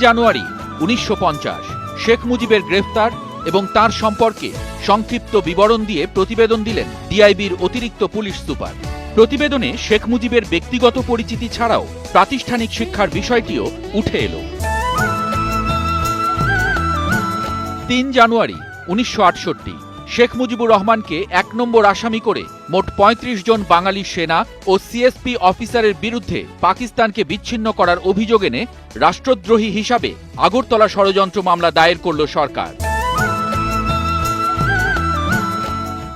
জানুয়ারি 1950 শেখ মুজিবের গ্রেফতার এবং তার সম্পর্কে সংক্ষিপ্ত বিবরণ দিয়ে প্রতিবেদন দিলেন ডিআইবির অতিরিক্ত পুলিশ সুপার। প্রতিবেদনে শেখ মুজিবের ব্যক্তিগত পরিচিতি ছাড়াও প্রাতিষ্ঠানিক শিক্ষার বিষয়টিও উঠে এলো। 3 জানুয়ারি 1968 শেখ মুজিবুর রহমানকে 1 নম্বর আসামি করে মোট 35 জন বাঙালি সেনা ও সিএসপি অফিসারের বিরুদ্ধে পাকিস্তানকে বিচ্ছিন্ন করার অভিযোগ এনে রাষ্ট্রদ্রোহী হিসাবে আগরতলা ষড়যন্ত্র মামলা দায়ের করল সরকার।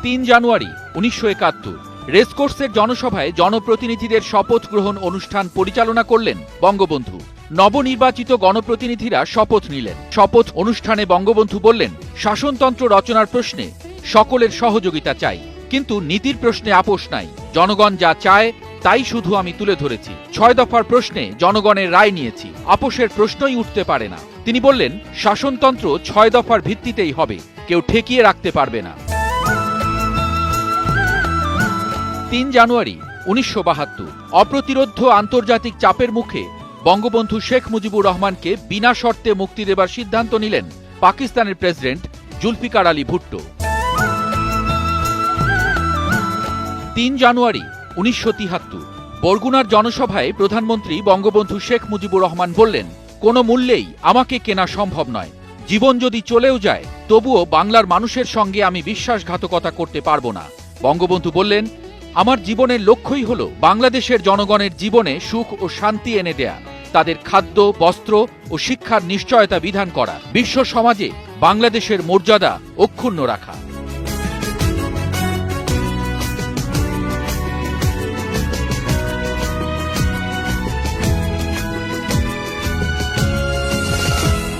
3 জানুয়ারি 1971 রেসকোর্সের জনসভায় জনপ্রতিনিধিদের শপথ গ্রহণ অনুষ্ঠান পরিচালনা করলেন বঙ্গবন্ধু। নবনির্বাচিত গণপ্রতিনিধিরা শপথ নিলেন। শপথ অনুষ্ঠানে বঙ্গবন্ধু বললেন, শাসনতন্ত্র রচনার প্রশ্নে সকলের সহযোগিতা চাই, কিন্তু নীতির প্রশ্নে আপোষ নাই। জনগণ যা চায় তাই শুধু আমি তুলে ধরেছি। 6 দফার প্রশ্নে জনগণের রায় নিয়েছি, আপোষের প্রশ্নই উঠতে পারে না। তিনি বললেন, শাসনতন্ত্র 6 দফার ভিত্তিতেই হবে, কেউ ঠেকিয়ে রাখতে পারবে না। 3 জানুয়ারি 1972 অপ্রতিরোধ্য আন্তর্জাতিক চাপের মুখে বঙ্গবন্ধু শেখ মুজিবুর রহমানকে বিনা শর্তে মুক্তি দেবার সিদ্ধান্ত নিলেন পাকিস্তানের প্রেসিডেন্ট জুলফিকার আলী ভুট্টো। 3 জানুয়ারি 1973 বরগুনার জনসভায় প্রধানমন্ত্রী বঙ্গবন্ধু শেখ মুজিবুর রহমান বললেন, কোনো মূল্যেই আমাকে কেনা সম্ভব নয়। জীবন যদি চলেও যায় তবুও বাংলার মানুষের সঙ্গে আমি বিশ্বাসঘাতকতা করতে পারব না। বঙ্গবন্ধু বললেন, আমার জীবনের লক্ষ্যই হল বাংলাদেশের জনগণের জীবনে সুখ ও শান্তি এনে দেয়া, তাদের খাদ্য, বস্ত্র ও শিক্ষার নিশ্চয়তা বিধান করা, বিশ্ব সমাজে বাংলাদেশের মর্যাদা অক্ষুণ্ণ রাখা।